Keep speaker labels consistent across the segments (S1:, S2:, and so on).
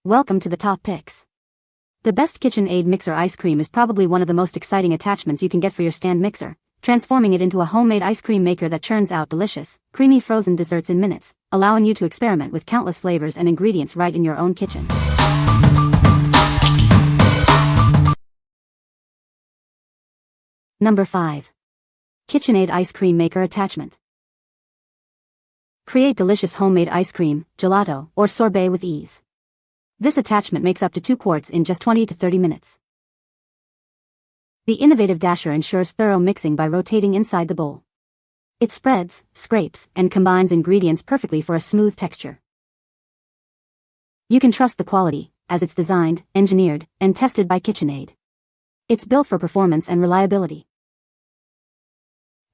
S1: Welcome to the top picks. The best KitchenAid mixer ice cream is probably one of the most exciting attachments you can get for your stand mixer, transforming it into a homemade ice cream maker that churns out delicious, creamy frozen desserts in minutes, allowing you to experiment with countless flavors and ingredients right in your own kitchen. Number 5. KitchenAid Ice Cream Maker Attachment. Create delicious homemade ice cream, gelato, or sorbet with ease. This attachment makes up to 2 quarts in just 20 to 30 minutes. The innovative dasher ensures thorough mixing by rotating inside the bowl. It spreads, scrapes, and combines ingredients perfectly for a smooth texture. You can trust the quality, as it's designed, engineered, and tested by KitchenAid. It's built for performance and reliability.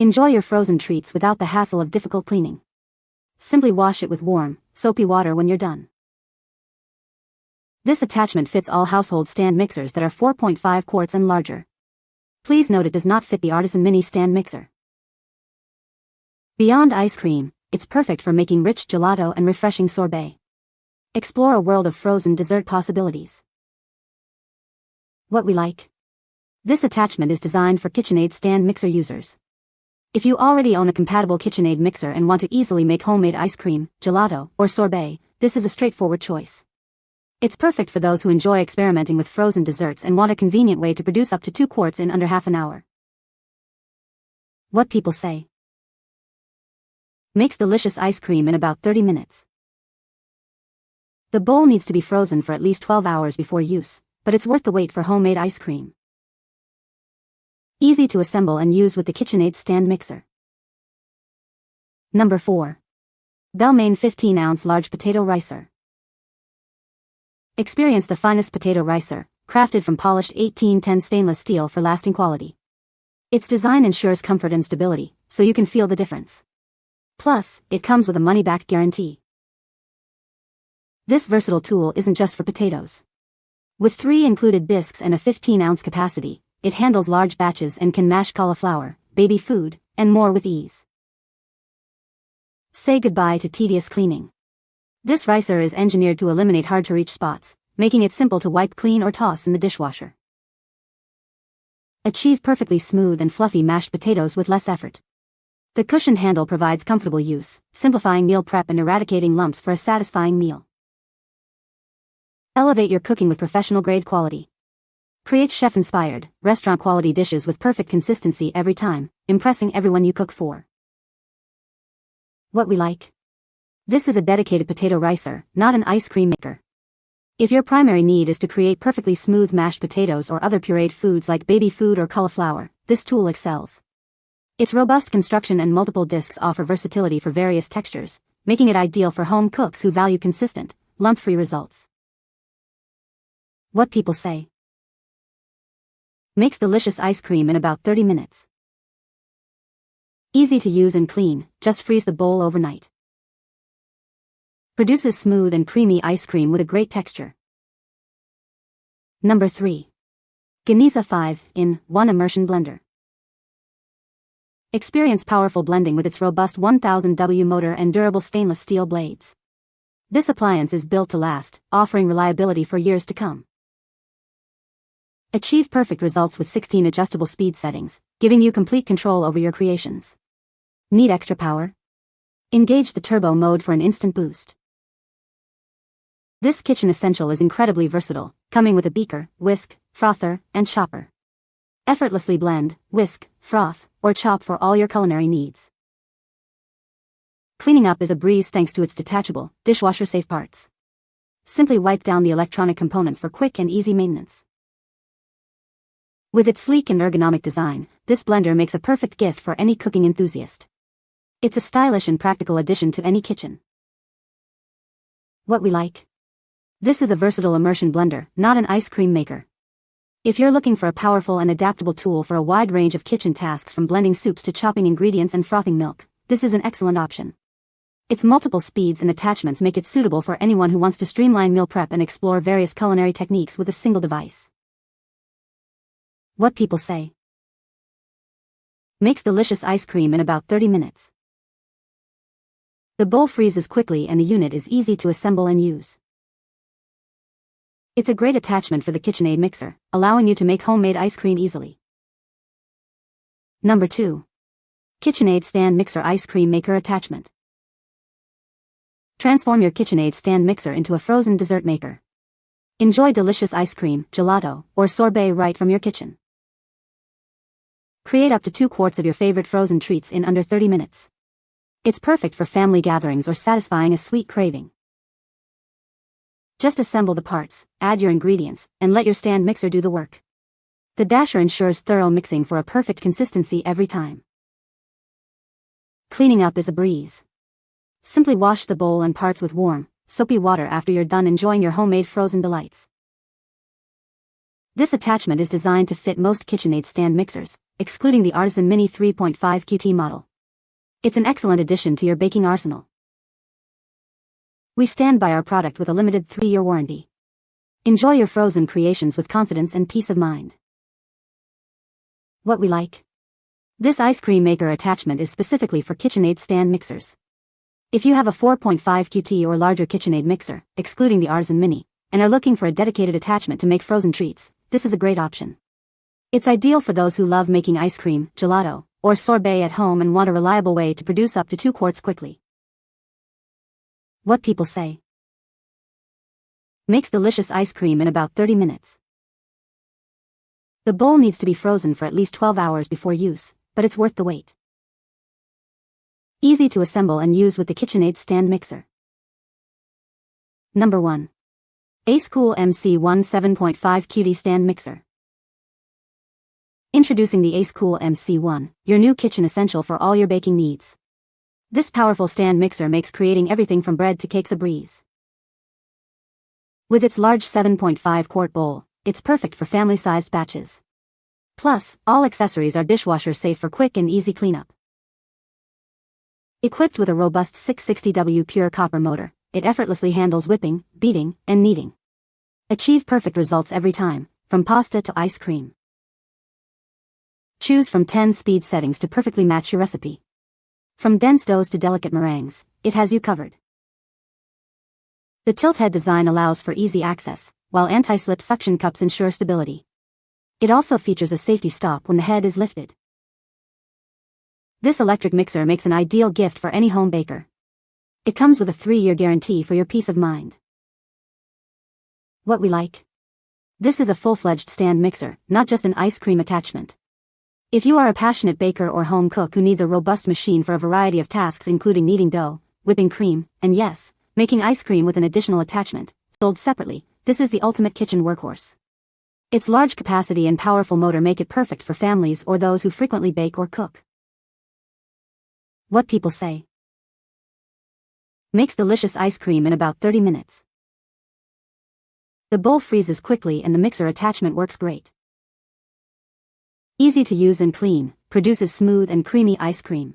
S1: Enjoy your frozen treats without the hassle of difficult cleaning. Simply wash it with warm, soapy water when you're done. This attachment fits all household stand mixers that are 4.5 quarts and larger. Please note it does not fit the Artisan Mini stand mixer. Beyond ice cream, it's perfect for making rich gelato and refreshing sorbet. Explore a world of frozen dessert possibilities. What we like. This attachment is designed for KitchenAid stand mixer users. If you already own a compatible KitchenAid mixer and want to easily make homemade ice cream, gelato, or sorbet, this is a straightforward choice. It's perfect for those who enjoy experimenting with frozen desserts and want a convenient way to produce up to 2 quarts in under half an hour. What people say. Makes delicious ice cream in about 30 minutes. The bowl needs to be frozen for at least 12 hours before use, but it's worth the wait for homemade ice cream. Easy to assemble and use with the KitchenAid stand mixer. Number 4. Bellemain 15-ounce large potato ricer. Experience the finest potato ricer, crafted from polished 1810 stainless steel for lasting quality. Its design ensures comfort and stability, so you can feel the difference. Plus, it comes with a money-back guarantee. This versatile tool isn't just for potatoes. With 3 included discs and a 15-ounce capacity, it handles large batches and can mash cauliflower, baby food, and more with ease. Say goodbye to tedious cleaning. This ricer is engineered to eliminate hard-to-reach spots, making it simple to wipe clean or toss in the dishwasher. Achieve perfectly smooth and fluffy mashed potatoes with less effort. The cushioned handle provides comfortable use, simplifying meal prep and eradicating lumps for a satisfying meal. Elevate your cooking with professional-grade quality. Create chef-inspired, restaurant-quality dishes with perfect consistency every time, impressing everyone you cook for. What we like. This is a dedicated potato ricer, not an ice cream maker. If your primary need is to create perfectly smooth mashed potatoes or other pureed foods like baby food or cauliflower, this tool excels. Its robust construction and multiple discs offer versatility for various textures, making it ideal for home cooks who value consistent, lump-free results. What people say. Makes delicious ice cream in about 30 minutes. Easy to use and clean, just freeze the bowl overnight. Produces smooth and creamy ice cream with a great texture. Number 3. Ganiza 5-in-1 Immersion Blender. Experience powerful blending with its robust 1000W motor and durable stainless steel blades. This appliance is built to last, offering reliability for years to come. Achieve perfect results with 16 adjustable speed settings, giving you complete control over your creations. Need extra power? Engage the turbo mode for an instant boost. This kitchen essential is incredibly versatile, coming with a beaker, whisk, frother, and chopper. Effortlessly blend, whisk, froth, or chop for all your culinary needs. Cleaning up is a breeze thanks to its detachable, dishwasher-safe parts. Simply wipe down the electronic components for quick and easy maintenance. With its sleek and ergonomic design, this blender makes a perfect gift for any cooking enthusiast. It's a stylish and practical addition to any kitchen. What we like. This is a versatile immersion blender, not an ice cream maker. If you're looking for a powerful and adaptable tool for a wide range of kitchen tasks from blending soups to chopping ingredients and frothing milk, this is an excellent option. Its multiple speeds and attachments make it suitable for anyone who wants to streamline meal prep and explore various culinary techniques with a single device. What people say. Makes delicious ice cream in about 30 minutes. The bowl freezes quickly and the unit is easy to assemble and use. It's a great attachment for the KitchenAid mixer, allowing you to make homemade ice cream easily. Number 2. KitchenAid Stand Mixer Ice Cream Maker Attachment. Transform your KitchenAid stand mixer into a frozen dessert maker. Enjoy delicious ice cream, gelato, or sorbet right from your kitchen. Create up to 2 quarts of your favorite frozen treats in under 30 minutes. It's perfect for family gatherings or satisfying a sweet craving. Just assemble the parts, add your ingredients, and let your stand mixer do the work. The dasher ensures thorough mixing for a perfect consistency every time. Cleaning up is a breeze. Simply wash the bowl and parts with warm, soapy water after you're done enjoying your homemade frozen delights. This attachment is designed to fit most KitchenAid stand mixers, excluding the Artisan Mini 3.5 QT model. It's an excellent addition to your baking arsenal. We stand by our product with a limited 3-year warranty. Enjoy your frozen creations with confidence and peace of mind. What we like. This ice cream maker attachment is specifically for KitchenAid stand mixers. If you have a 4.5 QT or larger KitchenAid mixer, excluding the Artisan Mini, and are looking for a dedicated attachment to make frozen treats, this is a great option. It's ideal for those who love making ice cream, gelato, or sorbet at home and want a reliable way to produce up to 2 quarts quickly. What people say. Makes delicious ice cream in about 30 minutes. The bowl needs to be frozen for at least 12 hours before use, but it's worth the wait. Easy to assemble and use with the KitchenAid stand mixer. Number 1. Acekool MC1 7.5 QT Stand Mixer. Introducing the Acekool MC1, your new kitchen essential for all your baking needs. This powerful stand mixer makes creating everything from bread to cakes a breeze. With its large 7.5 quart bowl, it's perfect for family-sized batches. Plus, all accessories are dishwasher safe for quick and easy cleanup. Equipped with a robust 660W pure copper motor, it effortlessly handles whipping, beating, and kneading. Achieve perfect results every time, from pasta to ice cream. Choose from 10 speed settings to perfectly match your recipe. From dense doughs to delicate meringues, it has you covered. The tilt head design allows for easy access, while anti-slip suction cups ensure stability. It also features a safety stop when the head is lifted. This electric mixer makes an ideal gift for any home baker. It comes with a 3-year guarantee for your peace of mind. What we like. This is a full-fledged stand mixer, not just an ice cream attachment. If you are a passionate baker or home cook who needs a robust machine for a variety of tasks including kneading dough, whipping cream, and yes, making ice cream with an additional attachment, sold separately, this is the ultimate kitchen workhorse. Its large capacity and powerful motor make it perfect for families or those who frequently bake or cook. What people say. Makes delicious ice cream in about 30 minutes. The bowl freezes quickly and the mixer attachment works great. Easy to use and clean, produces smooth and creamy ice cream.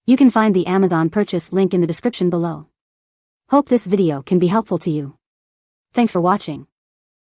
S1: You can find the Amazon purchase link in the description below. Hope this video can be helpful to you. Thanks for watching.